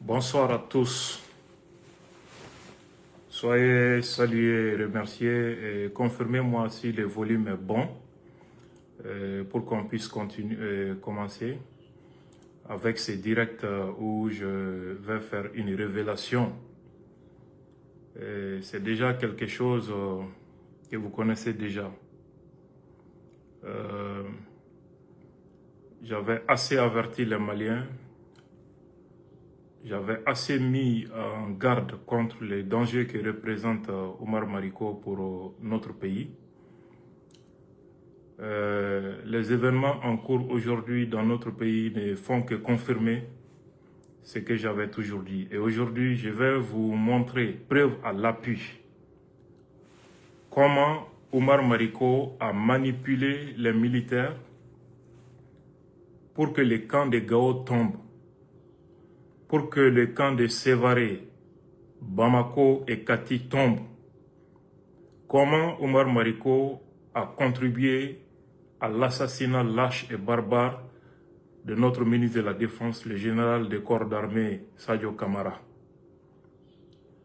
Bonsoir à tous. Soyez salués et remerciés et confirmez-moi si le volume est bon pour qu'on puisse commencer avec ces directs où je vais faire une révélation. C'est déjà quelque chose que vous connaissez déjà. J'avais assez averti les Maliens. J'avais assez mis en garde contre les dangers que représente Omar Mariko pour notre pays. Les événements en cours aujourd'hui dans notre pays ne font que confirmer ce que j'avais toujours dit. Et aujourd'hui, je vais vous montrer, preuve à l'appui, comment Omar Mariko a manipulé les militaires pour que les camps de Gao tombent, pour que le camp de Sévaré, Bamako et Kati tombent. Comment Omar Mariko a contribué à l'assassinat lâche et barbare de notre ministre de la Défense, le général des corps d'armée Sadio Kamara.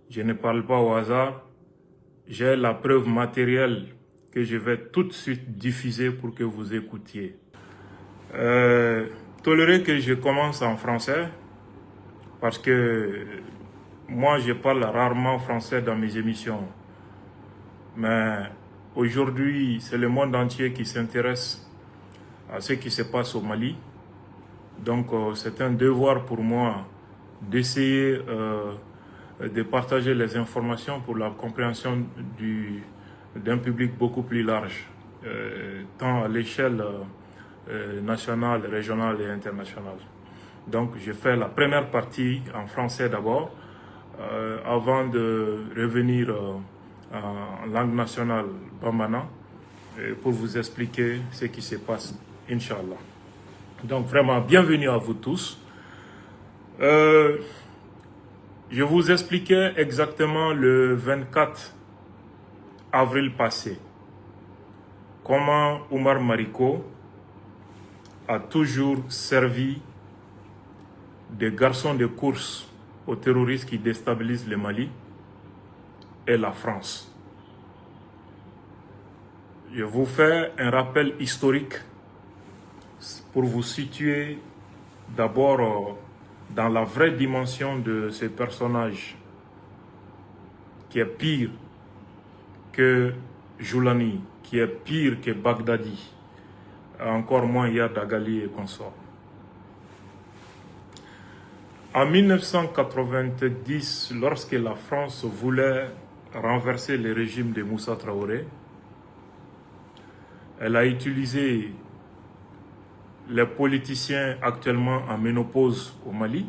Je ne parle pas au hasard, j'ai la preuve matérielle que je vais tout de suite diffuser pour que vous écoutiez. Tolérez que je commence en français, parce que moi je parle rarement français dans mes émissions. Mais aujourd'hui, c'est le monde entier qui s'intéresse à ce qui se passe au Mali. Donc c'est un devoir pour moi d'essayer de partager les informations pour la compréhension d'un public beaucoup plus large, tant à l'échelle nationale, régionale et internationale. Donc je fais la première partie en français d'abord, avant de revenir en langue nationale Bambana, pour vous expliquer ce qui se passe, Inch'Allah. Donc vraiment, bienvenue à vous tous. Je vous expliquais exactement le 24 avril passé comment Omar Mariko a toujours servi de garçon de course aux terroristes qui déstabilisent le Mali et la France. Je vous fais un rappel historique pour vous situer d'abord dans la vraie dimension de ce personnage qui est pire que Joulani, qui est pire que Baghdadi, encore moins Yad Agali et consorts. En 1990, lorsque la France voulait renverser le régime de Moussa Traoré, elle a utilisé les politiciens actuellement en ménopause au Mali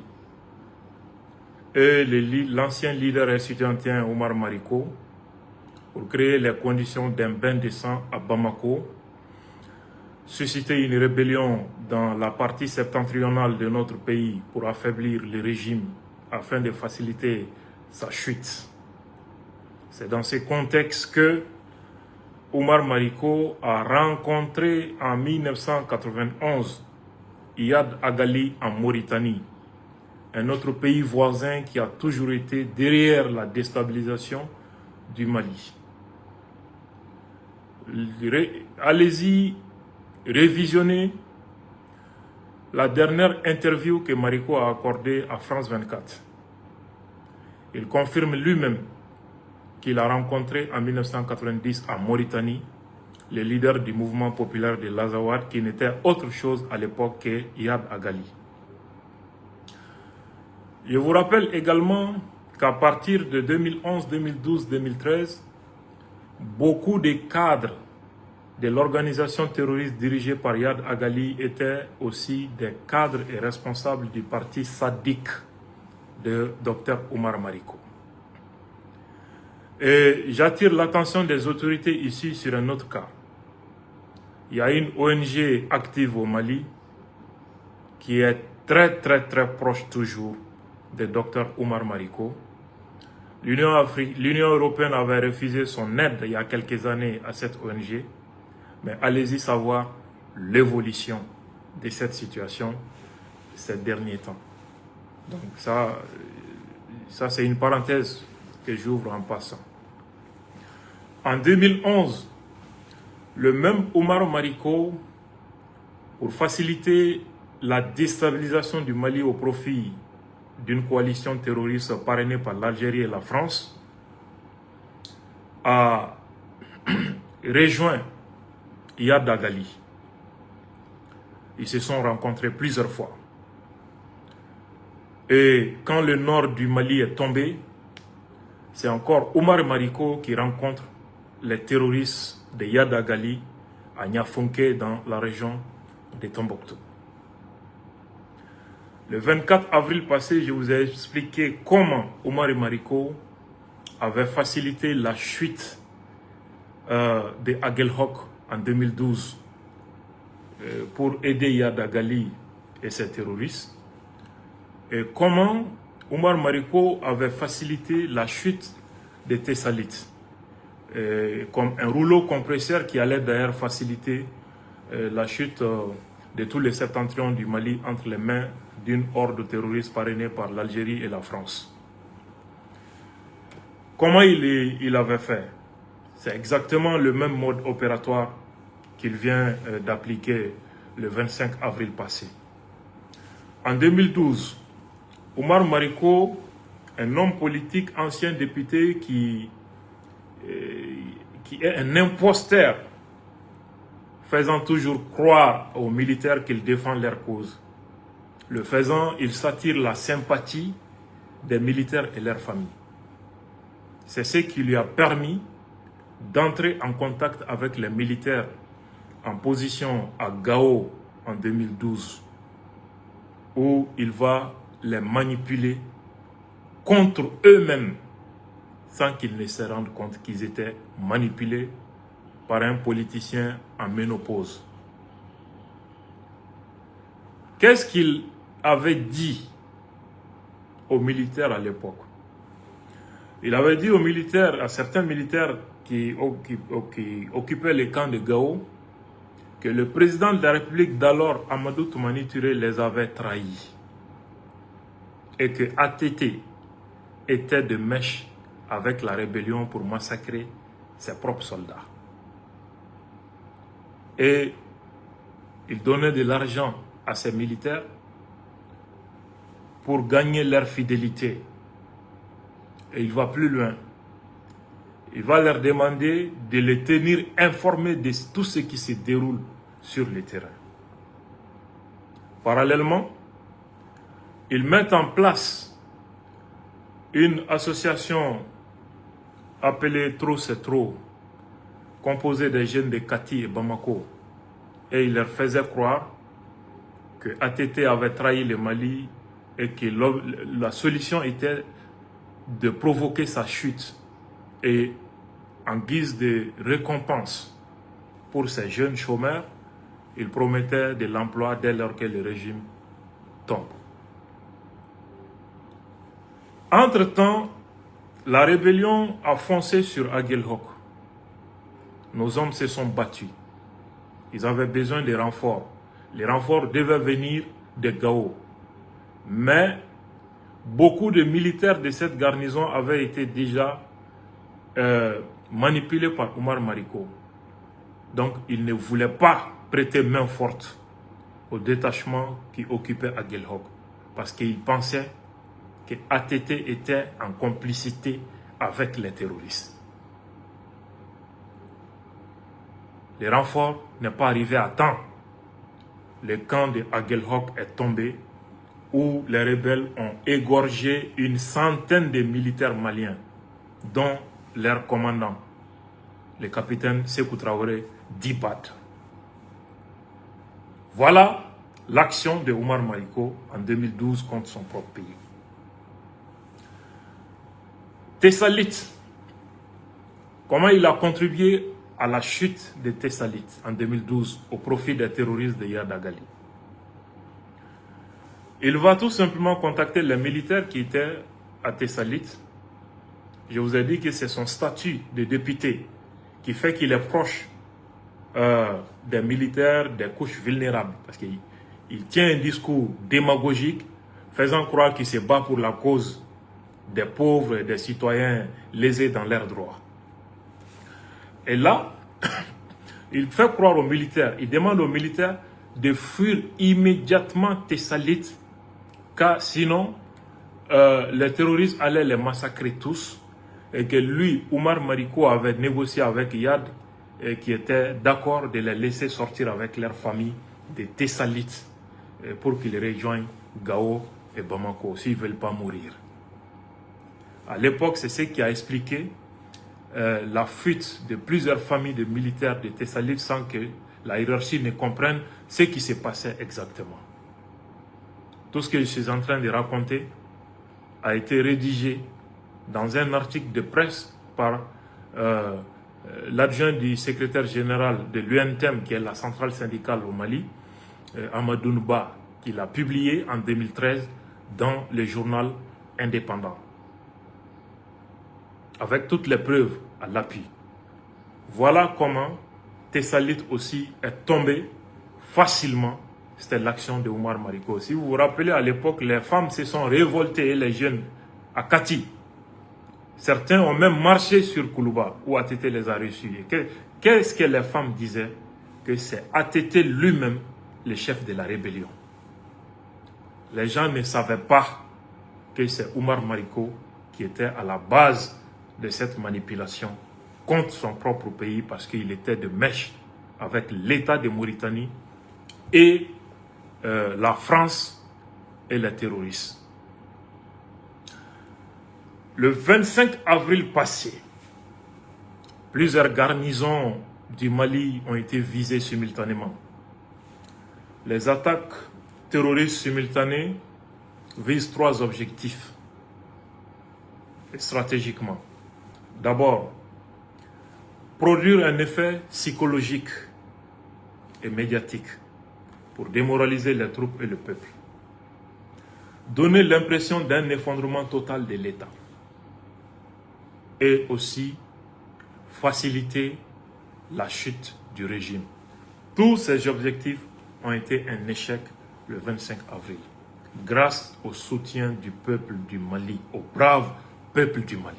et l'ancien leader estudiantien Omar Mariko pour créer les conditions d'un bain de sang à Bamako, susciter une rébellion dans la partie septentrionale de notre pays pour affaiblir le régime afin de faciliter sa chute. C'est dans ce contexte que Omar Mariko a rencontré en 1991 Iyad Agali en Mauritanie, un autre pays voisin qui a toujours été derrière la déstabilisation du Mali. Allez-y, révisionnez la dernière interview que Mariko a accordée à France 24. Il confirme lui-même qu'il a rencontré en 1990 en Mauritanie le leader du mouvement populaire de l'Azawad, qui n'était autre chose à l'époque que Iyad Agali. Je vous rappelle également qu'à partir de 2011, 2012, 2013, beaucoup de cadres de l'organisation terroriste dirigée par Iyad Agali étaient aussi des cadres et responsables du parti Sadiq de Dr Omar Mariko. Et j'attire l'attention des autorités ici sur un autre cas. Il y a une ONG active au Mali qui est très proche toujours de Dr Omar Mariko. L'Union européenne avait refusé son aide il y a quelques années à cette ONG. Mais allez-y savoir l'évolution de cette situation ces derniers temps. Donc ça c'est une parenthèse que j'ouvre en passant. En 2011, le même Omar Mariko, pour faciliter la déstabilisation du Mali au profit d'une coalition terroriste parrainée par l'Algérie et la France, a rejoint Iyad Dagali. Ils se sont rencontrés plusieurs fois. Et quand le nord du Mali est tombé, c'est encore Omar Mariko qui rencontre les terroristes de Iyad Dagali à Niafonké dans la région de Tombouctou. Le 24 avril passé, je vous ai expliqué comment Omar Mariko avait facilité la chute de Aguelhok en 2012 pour aider Iyad Dagali et ses terroristes. Et comment Omar Mariko avait facilité la chute des Tessalites, comme un rouleau compresseur qui allait d'ailleurs faciliter la chute de tous les septentrions du Mali entre les mains d'une horde terroriste parrainée par l'Algérie et la France. Comment il avait fait? C'est exactement le même mode opératoire qu'il vient d'appliquer le 25 avril passé. En 2012, Omar Mariko, un homme politique, ancien député qui est un imposteur, faisant toujours croire aux militaires qu'il défend leur cause. Le faisant, il s'attire la sympathie des militaires et leurs familles. C'est ce qui lui a permis d'entrer en contact avec les militaires en position à Gao en 2012, où il va les manipuler contre eux-mêmes sans qu'ils ne se rendent compte qu'ils étaient manipulés par un politicien en ménopause. Qu'est-ce qu'il avait dit aux militaires à l'époque? Il avait dit aux militaires, à certains militaires qui occupaient les camps de Gao, que le président de la République d'alors, Amadou Toumani Touré, les avait trahis. Et que ATT était de mèche avec la rébellion pour massacrer ses propres soldats. Et il donnait de l'argent à ses militaires pour gagner leur fidélité. Et il va plus loin. Il va leur demander de les tenir informés de tout ce qui se déroule sur le terrain. Parallèlement, ils mettent en place une association appelée Trop c'est trop, composée des jeunes de Kati et Bamako. Et il leur faisait croire que ATT avait trahi le Mali et que la solution était de provoquer sa chute. Et en guise de récompense pour ces jeunes chômeurs, il promettait de l'emploi dès lors que le régime tombe. Entre-temps, la rébellion a foncé sur Aguelhok. Nos hommes se sont battus. Ils avaient besoin de renforts. Les renforts devaient venir de Gao. Mais beaucoup de militaires de cette garnison avaient été déjà manipulés par Omar Mariko. Donc, il ne voulait pas prêter main forte au détachement qui occupait Aguelhok. Parce qu'il pensait que ATT était en complicité avec les terroristes. Les renforts n'est pas arrivé à temps. Le camp de Aguelhok est tombé, où les rebelles ont égorgé une centaine de militaires maliens, dont leur commandant, le capitaine Sékou Traoré Dibad. Voilà l'action de Omar Mariko en 2012 contre son propre pays. Tessalites. Comment il a contribué à la chute des Tessalites en 2012 au profit des terroristes de Iyad Dagali? Il va tout simplement contacter les militaires qui étaient à Tessalites. Je vous ai dit que c'est son statut de député qui fait qu'il est proche des militaires des couches vulnérables. Parce qu'il tient un discours démagogique, faisant croire qu'il se bat pour la cause des pauvres et des citoyens lésés dans leurs droits. Et là, il fait croire aux militaires, il demande aux militaires de fuir immédiatement Thessalite, car sinon, les terroristes allaient les massacrer tous, et que lui, Oumar Mariko, avait négocié avec Yad, et qui était d'accord de les laisser sortir avec leur famille de Thessalite, pour qu'ils rejoignent Gao et Bamako, s'ils ne veulent pas mourir. À l'époque, c'est ce qui a expliqué la fuite de plusieurs familles de militaires de Thessalite sans que la hiérarchie ne comprenne ce qui se passait exactement. Tout ce que je suis en train de raconter a été rédigé dans un article de presse par l'adjoint du secrétaire général de l'UNTEM, qui est la centrale syndicale au Mali, Amadou Nouba, qui l'a publié en 2013 dans le journal indépendant, avec toutes les preuves à l'appui. Voilà comment Thessalite aussi est tombé facilement. C'était l'action de Oumar Mariko. Si vous vous rappelez, à l'époque, les femmes se sont révoltées, et les jeunes, à Kati. Certains ont même marché sur Koulouba, où ATT les a reçus. Qu'est-ce que les femmes disaient? Que c'est ATT lui-même le chef de la rébellion. Les gens ne savaient pas que c'est Oumar Mariko qui était à la base de cette manipulation contre son propre pays, parce qu'il était de mèche avec l'État de Mauritanie et la France et les terroristes. Le 25 avril passé, plusieurs garnisons du Mali ont été visées simultanément. Les attaques terroristes simultanées visent 3 objectifs stratégiquement. D'abord, produire un effet psychologique et médiatique pour démoraliser les troupes et le peuple. Donner l'impression d'un effondrement total de l'État. Et aussi faciliter la chute du régime. Tous ces objectifs ont été un échec le 25 avril, grâce au soutien du peuple du Mali, au brave peuple du Mali.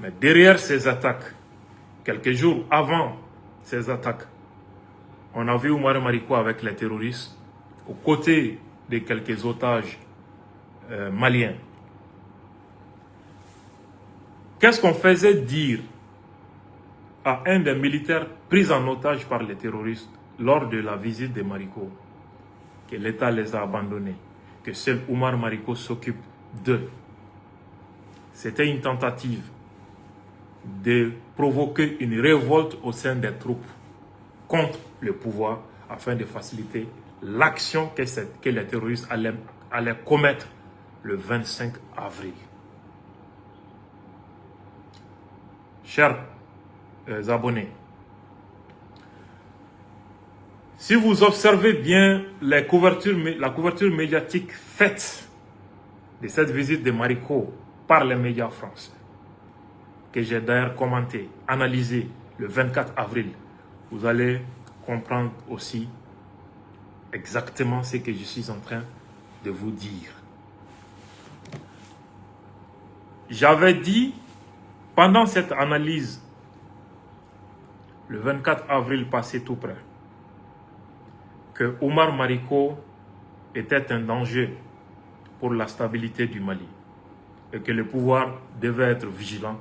Mais derrière ces attaques, quelques jours avant ces attaques, on a vu Oumar Mariko avec les terroristes, aux côtés de quelques otages maliens. Qu'est-ce qu'on faisait dire à un des militaires pris en otage par les terroristes lors de la visite de Mariko? Que l'État les a abandonnés, que seul Oumar Mariko s'occupe d'eux. C'était une tentative de provoquer une révolte au sein des troupes contre le pouvoir, afin de faciliter l'action que les terroristes allaient commettre le 25 avril. Chers abonnés, si vous observez bien la couverture médiatique faite de cette visite de Mariko par les médias français, que j'ai d'ailleurs commenté, analysé le 24 avril, vous allez comprendre aussi exactement ce que je suis en train de vous dire. J'avais dit, pendant cette analyse, le 24 avril passé tout près, que Oumar Mariko était un danger pour la stabilité du Mali et que le pouvoir devait être vigilant,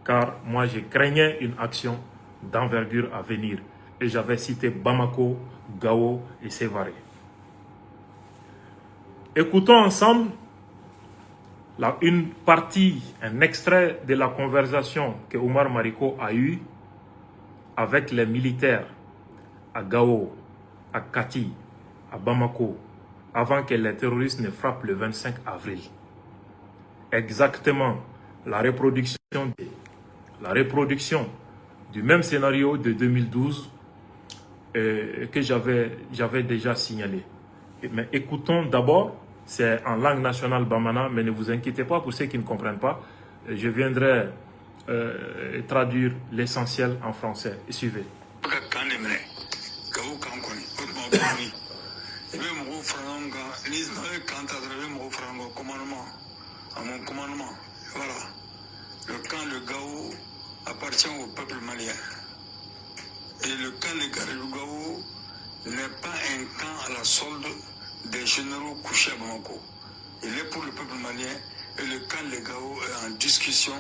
car moi je craignais une action d'envergure à venir. Et j'avais cité Bamako, Gao et Sévaré. Écoutons ensemble un extrait de la conversation que Oumar Mariko a eue avec les militaires à Gao, à Kati, à Bamako, avant que les terroristes ne frappent le 25 avril. Exactement la reproduction du même scénario de 2012 que j'avais déjà signalé. Mais écoutons d'abord, c'est en langue nationale bamana, mais ne vous inquiétez pas pour ceux qui ne comprennent pas, je viendrai traduire l'essentiel en français. Suivez. généraux couchés à Bamako. Il est pour le peuple malien et le camp de Gao est en discussion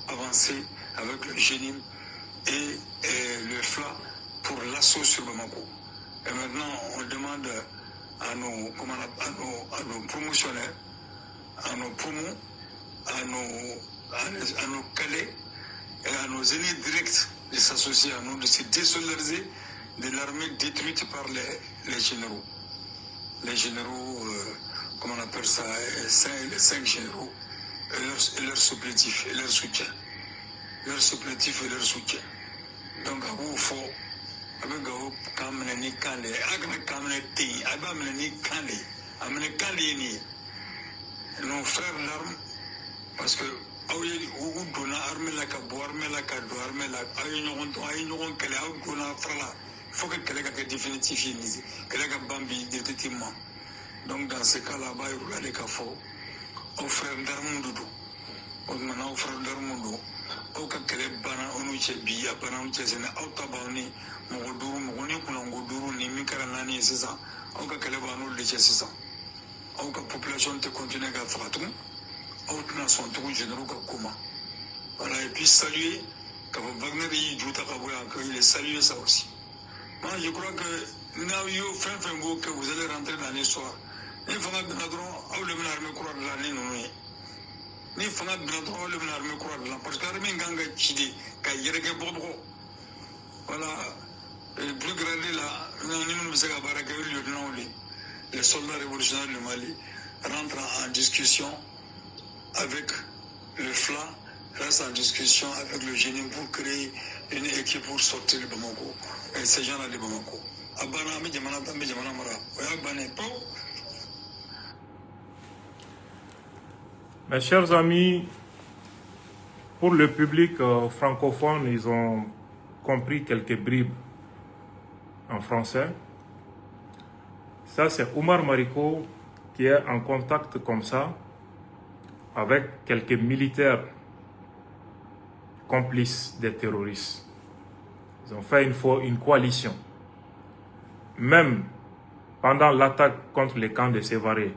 avancée avec le GENIM et le FLA pour l'assaut sur Bamako. Et maintenant, on demande à nos promotionnaires, à nos promos, à nos calais et à nos ennemis directs de s'associer à nous, de se désolidariser de l'armée détruite par les généraux. Les généraux, comment on appelle ça, les 5 généraux, et leurs supplétifs et leur soutien. Leurs supplétifs et leur soutien. Donc, à vous, il faut, avec vous, quand vous avez kandé, nos frères l'arme, parce que, où donna armée la cabo, armée la cado, armée la, il faut que quelqu'un ait définitif, quelqu'un bambi définitivement. Donc, dans ce cas-là, il y a des cas forts. Aux frères d'Armando, aux frères d'Armando, au cas que les bana, on nous chez Bia, Banam Chesena, Autabani, Mogodour, Mogoni, Kunangodour, Nimikarani, c'est ça. Au cas que les banos de Chesisa. Au cas population te continue à Fratou, au cas son tour généraux Kakuma. Voilà, et puis saluer, quand Wagner y joue à Kabouya, il est salué ça aussi. Moi, je crois que now you que vous allez rentrer dans l'histoire. Ni fanga binadron aw le bina armée croix de l'année non ni fanga binadron aw le bina armée croix de l'année parce que armée ganga chidi ka yereke bobo voilà le plus grand là nous nous sera baraka le lieutenant les soldats révolutionnaires du Mali rentrent en discussion avec le FLA, restent en discussion avec le génie pour créer une équipe pour sortir de Bamako et ces gens-là de Bamako abana mi jamana tambe jamana mara oya bane po. Mes chers amis, pour le public francophone, ils ont compris quelques bribes en français. Ça, c'est Oumar Mariko qui est en contact comme ça avec quelques militaires complices des terroristes. Ils ont fait une coalition. Même pendant l'attaque contre les camps de Sévaré,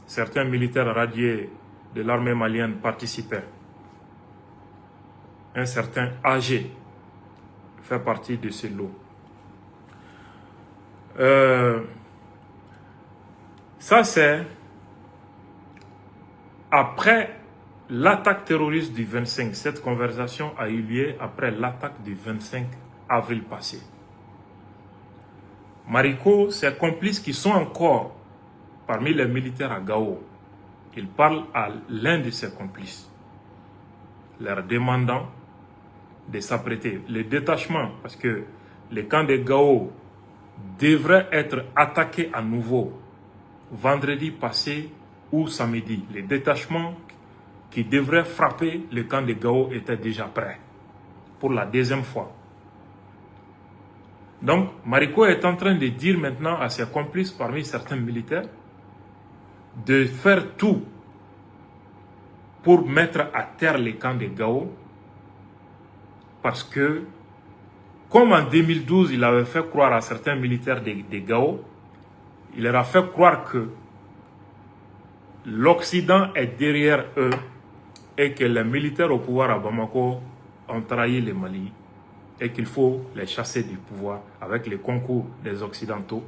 certains militaires radiés de l'armée malienne participaient. Un certain AG fait partie de ce lot. Ça, c'est après l'attaque terroriste du 25. Cette conversation a eu lieu après l'attaque du 25 avril passé. Mariko, ses complices qui sont encore parmi les militaires à Gao, il parle à l'un de ses complices, leur demandant de s'apprêter. Le détachement, parce que les camps de Gao devraient être attaqués à nouveau vendredi passé ou samedi. Les détachements qui devraient frapper le camp de Gao étaient déjà prêts pour la deuxième fois. Donc, Mariko est en train de dire maintenant à ses complices parmi certains militaires de faire tout pour mettre à terre les camps de Gao, parce que, comme en 2012, il avait fait croire à certains militaires de Gao, il leur a fait croire que l'Occident est derrière eux et que les militaires au pouvoir à Bamako ont trahi le Mali et qu'il faut les chasser du pouvoir avec le concours des Occidentaux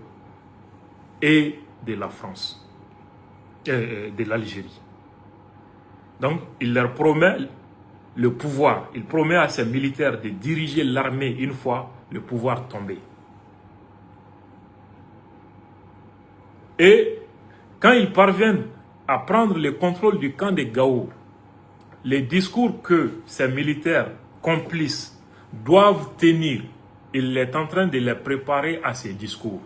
et de la France, de l'Algérie. Donc, il leur promet le pouvoir. Il promet à ses militaires de diriger l'armée une fois le pouvoir tombé. Et quand ils parviennent à prendre le contrôle du camp de Gao, les discours que ces militaires complices doivent tenir, il est en train de les préparer à ces discours.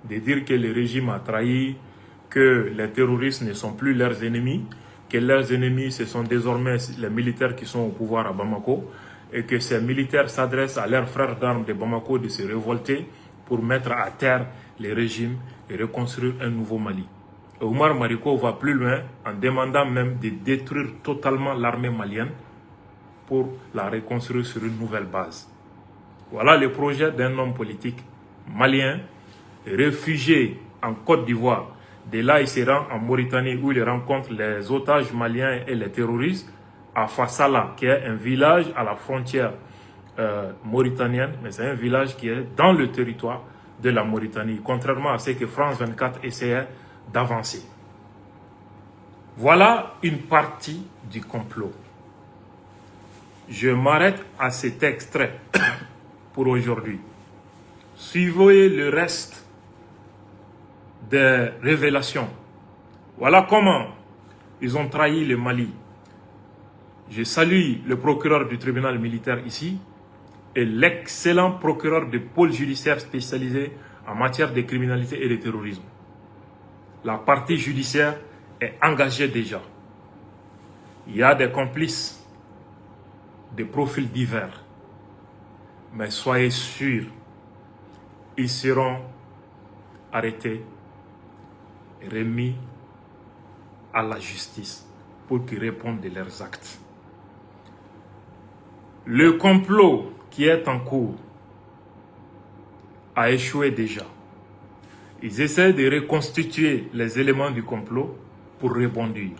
De dire que le régime a trahi, que les terroristes ne sont plus leurs ennemis, que leurs ennemis, ce sont désormais les militaires qui sont au pouvoir à Bamako, et que ces militaires s'adressent à leurs frères d'armes de Bamako de se révolter pour mettre à terre le régime et reconstruire un nouveau Mali. Et Oumar Mariko va plus loin en demandant même de détruire totalement l'armée malienne pour la reconstruire sur une nouvelle base. Voilà le projet d'un homme politique malien, réfugié en Côte d'Ivoire De là, il se rend en Mauritanie où il rencontre les otages maliens et les terroristes à Fassala, qui est un village à la frontière mauritanienne, mais c'est un village qui est dans le territoire de la Mauritanie, contrairement à ce que France 24 essayait d'avancer. Voilà une partie du complot. Je m'arrête à cet extrait pour aujourd'hui. Suivez le reste des révélations. Voilà comment ils ont trahi le Mali. Je salue le procureur du tribunal militaire ici et l'excellent procureur du pôle judiciaire spécialisé en matière de criminalité et de terrorisme. La partie judiciaire est engagée déjà. Il y a des complices de profils divers. Mais soyez sûrs, ils seront arrêtés, remis à la justice pour qu'ils répondent de leurs actes. Le complot qui est en cours a échoué déjà. Ils essaient de reconstituer les éléments du complot pour rebondir.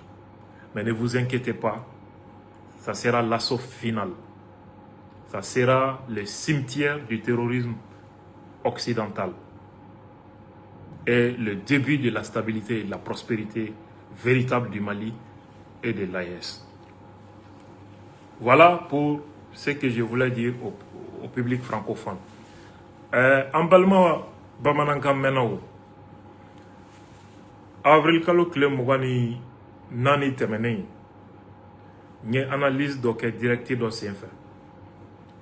Mais ne vous inquiétez pas, ça sera l'assaut final. Ça sera le cimetière du terrorisme occidental et le début de la stabilité et de la prospérité véritable du Mali et de l'AES. Voilà pour ce que je voulais dire au public francophone. Emballement Bamananka Menao. Avril kalo kile mugani nani temene. Nye analyse do ke directive do senfe.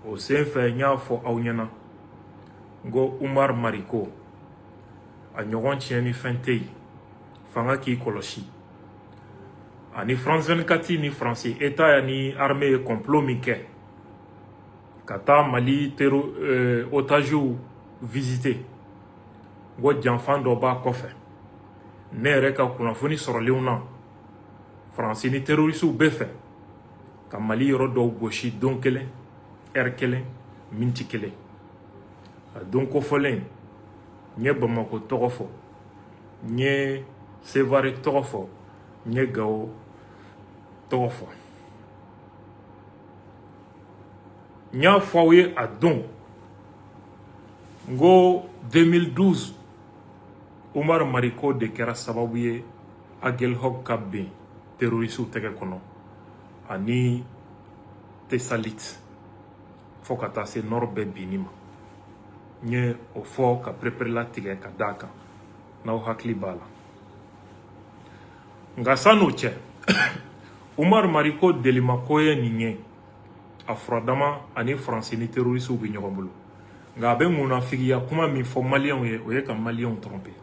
O senfe nya fo awnyana. Go Umar Mariko. A nyogon tieni fentei. Fanga ki koloshi. Ani France 24 ni français. État ni armée complot mike. Kata Mali otajou visité. Go janfan do ba kofe. Ne reka kunafoni soro leuna. France ni terroriste befe. Ka Mali rodo goshi donkele, erkele, mintikele. Donko folen. Nye Bamako togofo. Nye Sevare togofo. Nye Gao togofo. Nya fwawe a don. Ngo 2012. Umar Mariko de kera sababuye agel hok kabbe terroristu tege kono. Ani Tessalit. Fokata se norbe binima. Nye ofo ka prepare la tige ka daka. Na hakli bala. Ngasano che. Umar Mariko delimakoye ninye. Afrodama ani France ni terroriste ou bignobulu. Ngabe muna figia kuma mi fo malien oye ka malien trompé.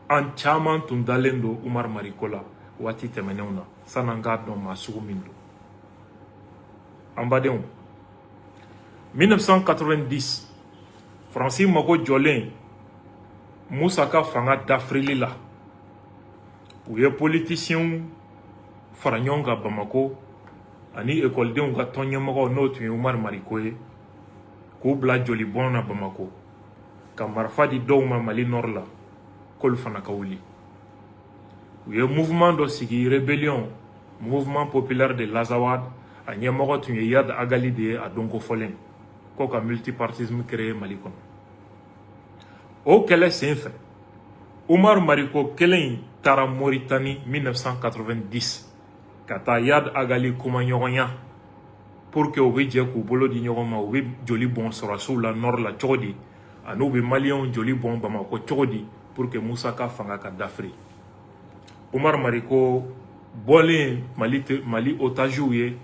En chaman tundalendo Umar Marikola wati temeneuna sananga don masugu mindo. Ambadéon 1990 Francis Mago Jolin Moussaka fanga d'Afrili la. Ou ye politicien faranyonga Bamako ani école de nga tonye mago notu Umar Marikoye ko bla joli bon na Bamako ka marfa di dowma Mali Nord la kol fana kawuli ye mouvement do sigi rébellion mouvement populaire de l'Azawad a nyamago tu yad agali de a donko folen ko ka multipartisme créé Mali kono o kele senfe Umar Mariko kelen tara Mauritanie 1990 kata yad agali kuma nyogonya pour que obi je ko bolo di nyogoma obi joli bon sora sous la nord la chodi anu be malien joli bon Bamako chodi pour que Moussa Ka fanga ka d'Afrique. Umar Mariko bolé Mali otajouye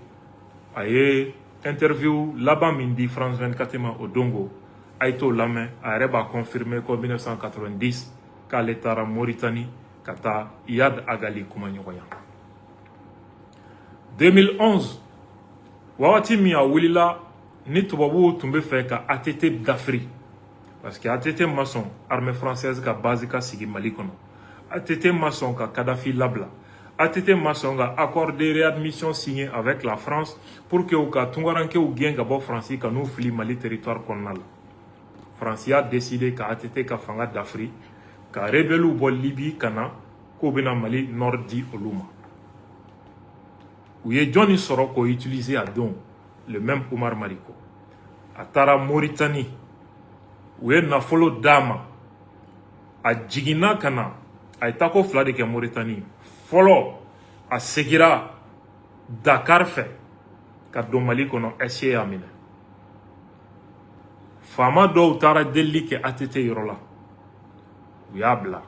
aye interview là-bas mindi France 24 ma Odongo aito lame areba confirmé qu'en 1990 ka l'état Mauritanie kata yad agali kuma nyogonya 2011 wawati mi a wulila ni tubabu tumbe fe ka ATT d'Afrique parce que ATT maçon armée française ka base ka sigi Mali kono ATT maçon ka Kadhafi labla ATT maçon ka accord de réadmission signé avec la France pour que ka tungaranke ou gen ga bo France ka nou fili Mali territoire konal France a décidé ka ATT ka fanga d'Afrique ka rebelle bol Libye kana ko bena Mali nord di oluma ou ye Johnny Soroko utilisé à don le même Oumar Mariko a tara Mauritanie ou ye nafolo dama a jigina kana a itako fila de ke Mauritanie folo a segira Dakar fait ka don Mali kono essayer a minɛ fama dɔw taara delili kɛ ATT yɔrɔ la u y'a bila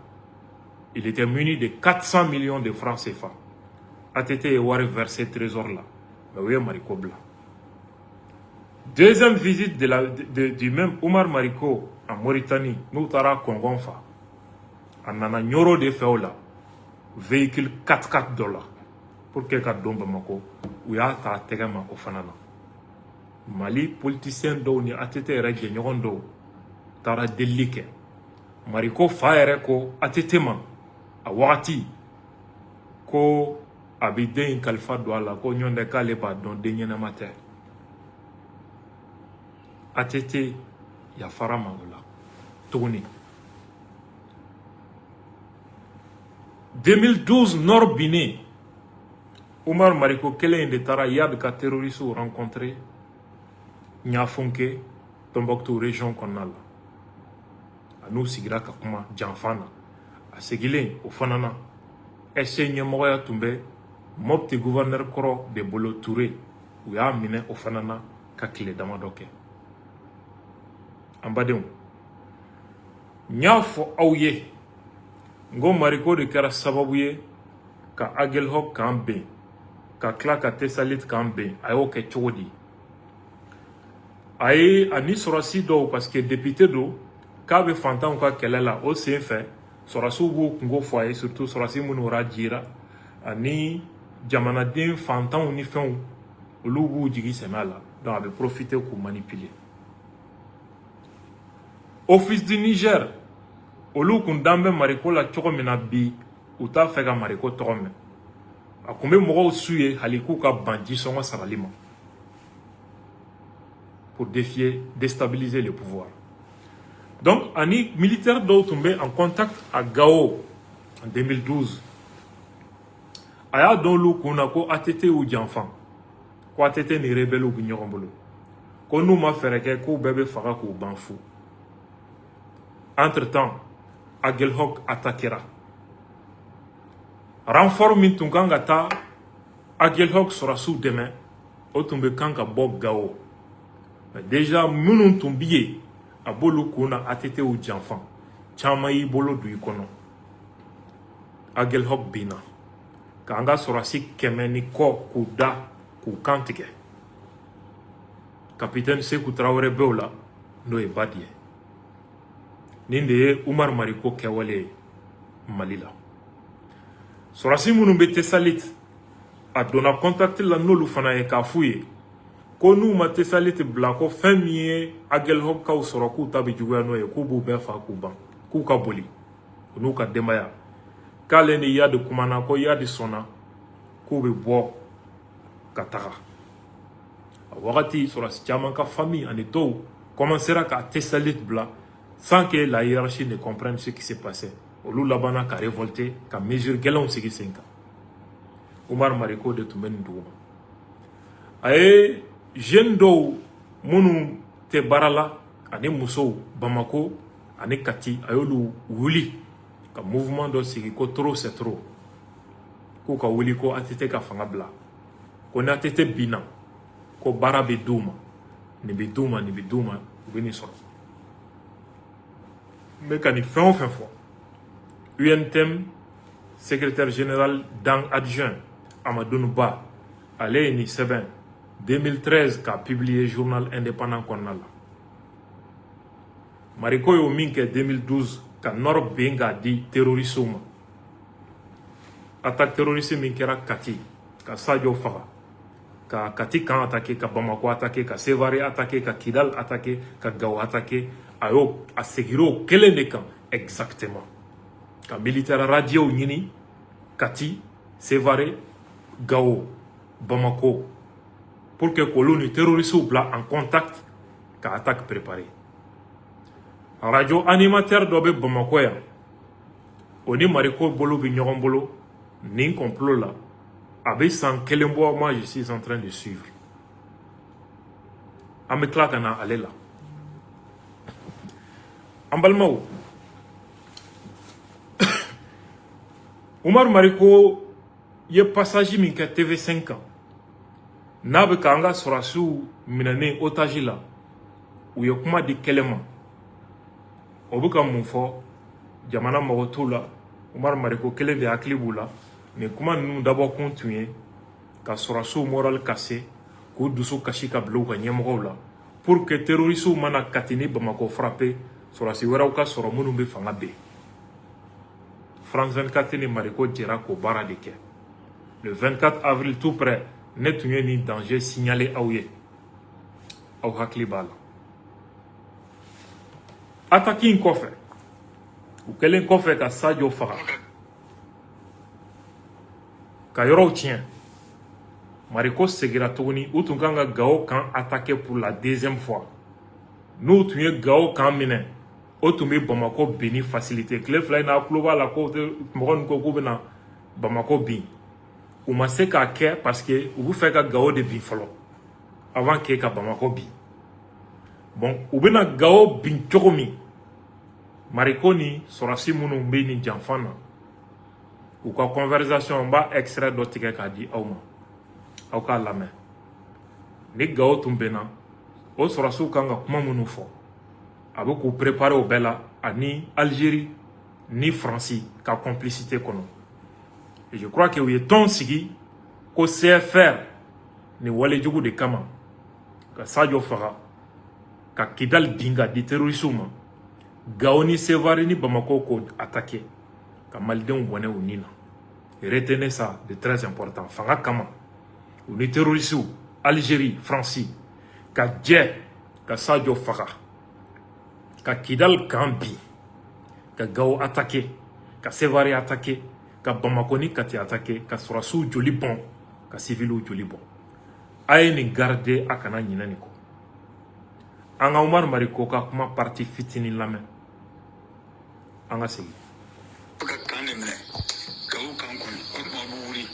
il était muni de 400 millions de francs CFA ATT ye wari versé trésor là mais u ye Mariko bila deuxième visite du même Oumar Mariko en Mauritanie n'u taara kɔngɔn fa a nana ɲoro de fɛ o la véhicule 4x4 dɔ la pour que ka don Bamako u y'a ta tɛgɛ ma o fana na Mali politicien dɔw ni ATT yɛrɛ jɛɲɔgɔn dɔw taara delili kɛ Mariko fa yɛrɛ ko ATT ma a wagati ko a bi den kalifa don a la ko ɲɔn tɛ k'ale b'a dɔn den ɲɛnama tɛ ATT yafara ma o la tuguni 2012 Nord Biné Oumar Mariko kelen de taara Yad ka terroristes rencontré Nyafonke Tombouctou région kɔnɔna la a n'u sigira ka kuma janfan na a segilen o fana na SC ɲɛmɔgɔya tun bɛ Mopti gouverneur kɔrɔ de bolo Touré u y'a minɛ o fana na ka tile damadɔ kɛ an badenw n y'a fɔ aw ye n ko Mariko de kɛra sababu ye ka Aguelhok k'an bɛn ka tila ka Tessalit k'an bɛn a y'o kɛ cogo di a ye ani sɔrɔsi dɔw parce que député do k'a bɛ fantanw ka kɛlɛ la o sen fɛ sɔrɔsiw b'o kungo fɔ a ye surtout sɔrɔsi minnu ra jira ani jamanaden fantanw ni fɛnw olu b'u jigi sɛmɛ a la donc a bɛ profiter k'u manipuler Office du Niger olu kun dan bɛ Mariko la cogo min na bi u t'a fɛ ka Mariko tɔgɔ mɛn a kun bɛ mɔgɔw su ye hali k'u ka ban jisɔngɔ sarali ma pour déstabiliser le pouvoir. Donc, ani militaire dɔw tun bɛ en contact à Gao en 2012. A y'a dɔn olu kun na ko ATT y'u janfan ko ATT ni rebelles bɛ ɲɔgɔn bolo ko n'u ma fɛɛrɛ kɛ k'u bɛɛ bɛ faga k'u ban fu. Entre-temps, Aguelhok attaquera. Renfort min tun kan ka taa Aguelhok sɔrɔsiw dɛmɛ o tun bɛ kan ka bɔ Gao. Mais déjà minnu tun bi ye a b'olu kun na ATT y'u janfan caman y'i bolo don i kɔnɔ Aguelhok binna k'an ka sɔrɔsi 100 ni kɔ k'u da k'u kan tigɛ capitaine Sekou Traoré bɛ o la n'o ye Badi ye nin de ye Oumar Mariko kɛwale ye Mali la sɔrɔsi minnu bɛ Tessalit a donna contact la n'olu fana ye k'a f'u ye ko n'u ma Tessalit bila ko fɛn min ye Aguelhok kaw sɔrɔ k'u ta bɛ juguya n'o ye k'u b'u bɛɛ fa k'u ban k'u ka boli u n'u ka denbaya k'ale ni Yadi kumana ko Yadi sɔnna k'u bɛ bɔ ka taga a wagati sɔrɔsi caman ka famille ani dɔw commencera ka Tessalit bila sans que la hiérarchie ne comprenne ce qui s'est passé olu labanna ka révolter ka mesure gɛlɛnw sigi sen kan Oumar Mariko de tun bɛ nin dugu ma a ye jeune dɔw minnu tɛ baara la ani musow Bamako ani Kati a y'olu wuli ka mouvement dɔ sigi ko trop c'est trop k'u ka wuli ko ATT ka fanga bila ko ni ATT binna ko baara bɛ d'u ma nin bɛ d'u ma nin bɛ d'u ma u bɛ nin sɔrɔ n bɛ ka nin fɛn o fɛn fɔ UNTM secrétaire général Dan adjoint Amadou Ba ale ye nin sɛbɛn 2013 qu'a publié journal indépendant kɔnɔna la Mariko y'o min kɛ 2012 ka Nord ben k'a di terroristes ma attaque terroriste min kɛra Kati ka Sadio faga ka Kati kan attaqué ka Bamako attaqué ka Sévaré attaqué ka Kidal attaqué ka Gao attaqué a segir'o kelen de kan exactement ka militaire radieux ɲini Kati Sévaré Gao Bamako pour que k'olu ni terroristes bila en contact ka attaque préparée radio animateur dɔ bɛ Bamako yan On est Mariko Bolo Bignoron Bolo, ni complot là. Avec sans Kelembo, moi je suis en train de suivre. Ametla kana aller là. Ambalmao. Omar Mariko, il y a passage qui a TV5 ans. Nabe Kanga sera sous Minane Otajila. Où il y a kuma di Kelema. Obuka Moufo, Jamana Morotula, Omar Mariko, Kele de Akliboula. Mais comment nous d'abord continuer, qu'à sera sous moral cassé, qu'au douceau caché kablo Kanyamrola, pour que terroristes ou mana katini Bamako frappé, sera si Werauka sera Mounumbe Fangabe. France 24 ni Mariko dira qu'au Baradeke. Le 24 avril tout près, net ni danger signalé Aouye. Aou Haklibala. Attaquer une coffre. Ou quel est coffre qu'à Sadio Farah. Kayoro tient. Mariko Segira Togoni, ou Tunganga Gao quand attaqué pour la deuxième fois. Nous, tu es Gao quand mine. Otumé Bamako Bini facilité. Clefly na Klova la côte, Moron Koko na Bamako Bin. Ou ma se ka ke parce que vous faites Gao de Bin follow. Avant que ka Bamako Bin. Bon, ou bena Gao Bin Chokomi. Mariko ni Sorasi Mounou Bini Janfana. Ou quoi conversation ba extrait d'autre qu'a dit Auma. Auka la main. Ni Gao Tumbena. O Sorasu Kanga Kuma Mounou fo. Avec vous préparer au Bella, ni Algérie, ni France, qu'à complicité qu'on a. Et je crois que vous êtes ton sigi, qu'au CFR, ni Wale Djougou de Kama, qu'à Sadio Fara, qu'à Kidal Dinga, di terrorisme, Gaoni Sevarini Bamako ko attaqué, qu'à Malden Wane ou Nina. Et retenez ça, de très important. Fanga Kama, ou ni terrorisme, Algérie, France, qu'à Dje, qu'à Sadio Fara. Ka Kidal Kambi, ka Gao attaqué, ka Sevari attaqué, ka Bamakoni kati attaqué, ka Sorasu Jolibon, ka Civilu Jolibon. Aye ni garde akana nyinaniko. Anga Omar Mariko ka kuma parti fitini lame. Anga segi. Ka kande mene, Gao kankoni, otma buri.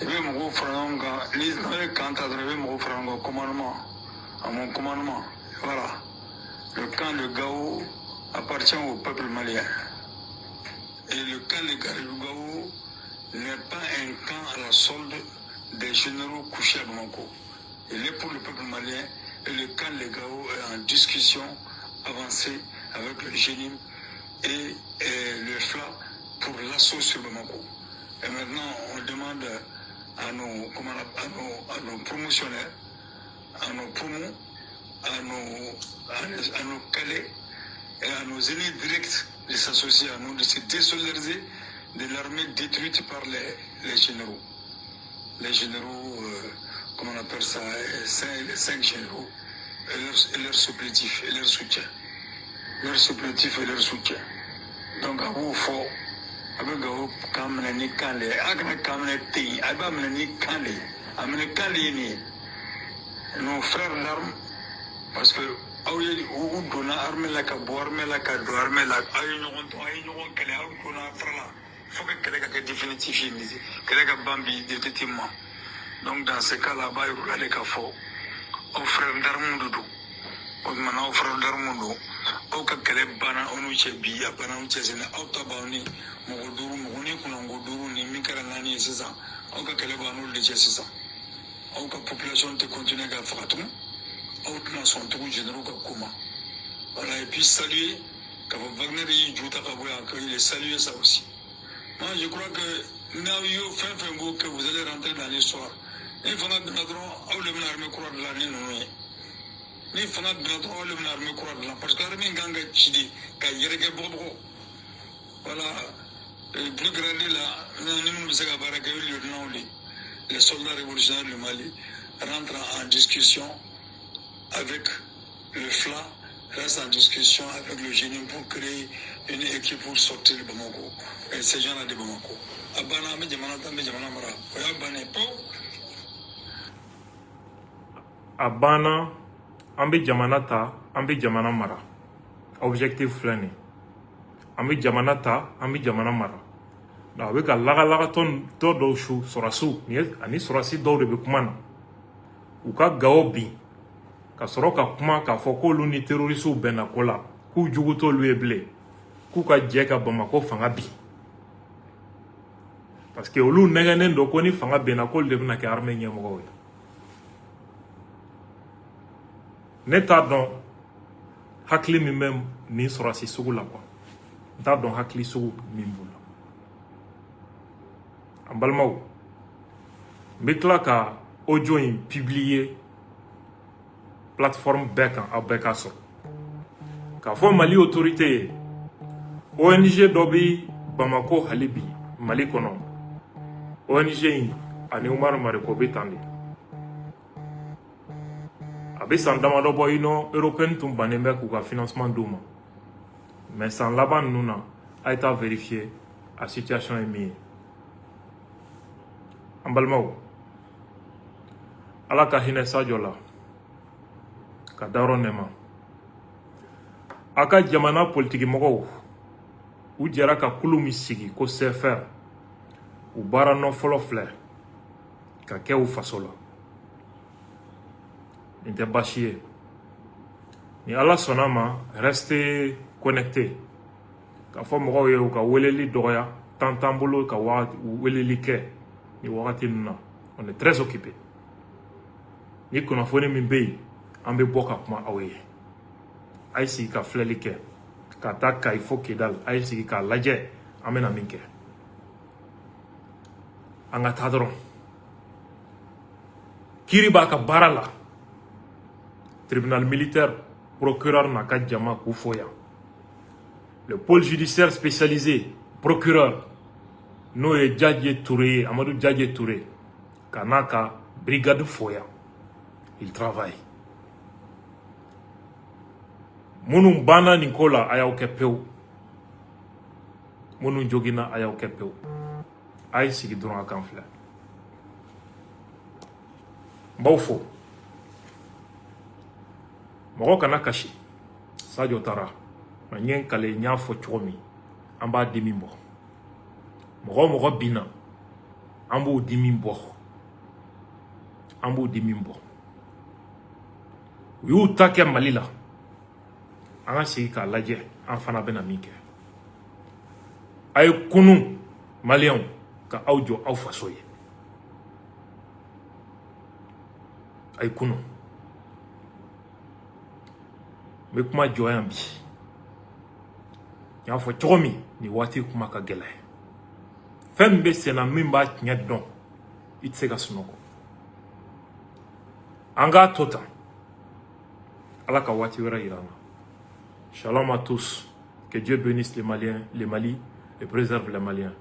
Ebe mou frananga, les noye kanta dreve mou frananga commandement, à mon commandement, voilà. Le camp de Gao appartient au peuple malien. Et le camp de Gao n'est pas un camp à la solde des généraux couchés à Bamako. Il est pour le peuple malien et le camp de Gao est en discussion avancée avec le Génim et le FLA pour l'assaut sur Bamako. Et maintenant, on demande à nos promotionnaires, à nos promos, à nos calais et à nos ennemis directs de s'associer à nous, de se désolidariser de l'armée détruite par les généraux. Les généraux, comment on appelle ça, les 5 généraux, et leurs supplétifs et leur soutien. Leurs supplétifs et leur soutien. Donc, à vous, il faut, avec vous, quand vous avez calé, quand vous avez calé, nos frères d'armes, parce que ou donna armée la ka bo armée la ka do armée la ay ñogon kele aw ko na frala faut que kele ka définitif ni kele ka bambi définitivement. Donc dans ce cas là ba yu la ka fo au frère d'armundo do o mana au frère d'armundo o ka kele bana onu chebi ya bana on chesena au tabawni mo goduru mo ni kuna goduru ni mikara nani sisa au ka kele banu de chesisa au ka population te continuer ka fatou autres sont tous généraux comme voilà. Et puis saluer quand Wagner et Jouta il est salué ça aussi. Moi je crois que que vous allez rentrer dans l'histoire. Il faut que l'armée croix de l'année. Il faut que l'armée croix de l'année. Parce que l'armée ganga chidi ka yerege bobo. Voilà. Le plus grand là, les soldats révolutionnaires du Mali rentrent en discussion avec le FLA, reste en discussion avec le génie pour créer une équipe pour sortir de Bamako. Et ces gens-là de Bamako. Abana, me Jamanata, me Jamanamara. Abana, Abana, Ambe Jamanata, Ambe Jamanamara. Objectif flâné. an bɛ jamana ta an bɛ jamana mara donc a bɛ ka lagalagatɔ dɔw su sɔrɔsiw ani sɔrɔsi dɔw de bɛ kuma na u ka gawo bin ka sɔrɔ ka kuma k'a fɔ k'olu ni terrorisiw bɛnna ko la k'u jugu t'olu ye bilen k'u ka jɛ ka Bamako fanga bin parce que olu nɛgɛnnen don ko ni fanga binna k'olu de bɛna kɛ armée ɲɛmɔgɔw ye ne t'a dɔn hakili min bɛ nin sɔrɔsi sugu la quoi n t'a dɔn hakili sugu min b'u la an balimaw n bɛ tila ka audio in publier plateforme bɛɛ kan aw bɛɛ k'a sɔrɔ k'a fɔ Mali autorité ye ONG dɔ bɛ Bamako hali bi Mali kɔnɔ ONG in ani Umaru Mariko bɛ tan de a bɛ san damadɔ bɔ Union européenne tun bannen bɛ k'u ka financement d'u ma mais san laban ninnu na a ye taa vérifier a situation ye min ye an balimaw Ala ka hinɛ Sadio la ka dayɔrɔ nɛɛma a ka jamana politiki mɔgɔw u jɛra ka kulu min sigi ko CFR u baara nɔ fɔlɔ filɛ ka kɛ u faso la nin tɛ baasi ye ni Ala sɔnna ma restez connecté k'a fɔ mɔgɔw ye u ka weleli dɔgɔya temps t'an bolo ka weleli kɛ ni wagati ninnu na on est très occupé ni kunnafoni min bɛ yen an bɛ bɔ ka kuma aw ye a ye sigi ka filɛli kɛ ka taa Kayi fo Kidal a ye sigi k'a lajɛ an bɛna min kɛ an ka taa dɔrɔn kiiri b'a ka baara la tribunal militaire procureur n'a ka jama k'u fo yan le pôle judiciaire spécialisé procureur n'o ye Djadje Touré ye Amadou Djadje Touré ka n'a ka brigade fo yan il travaille minnu banna nin ko la a y'aw kɛ pewu minnu joginna a y'aw kɛ pewu a ye sigi dɔrɔn a kan filɛ n b'aw fo mɔgɔ kana kasi Sadio taara ma n ye n kale n y'a fɔ cogo min an b'a dimi bɔ mɔgɔ mɔgɔ binna an b'o dimi bɔ an b'o dimi bɔ u y'u ta kɛ Mali la an ka sigi k'a lajɛ an fana bɛna min kɛ a ye kunu Maliyɛnw ka aw jɔ aw faso ye a ye kunu n bɛ kuma jɔ yan bi n y'a fɔ cogo min nin waati kuma ka gɛlɛn fɛn min bɛ sen na min b'a tiɲɛ dɔn i tɛ se ka sunɔgɔ an k'a to tan Ala ka waati wɛrɛ yira an na Shalom à tous. Que Dieu bénisse les Maliens, les Mali et préserve les Maliens.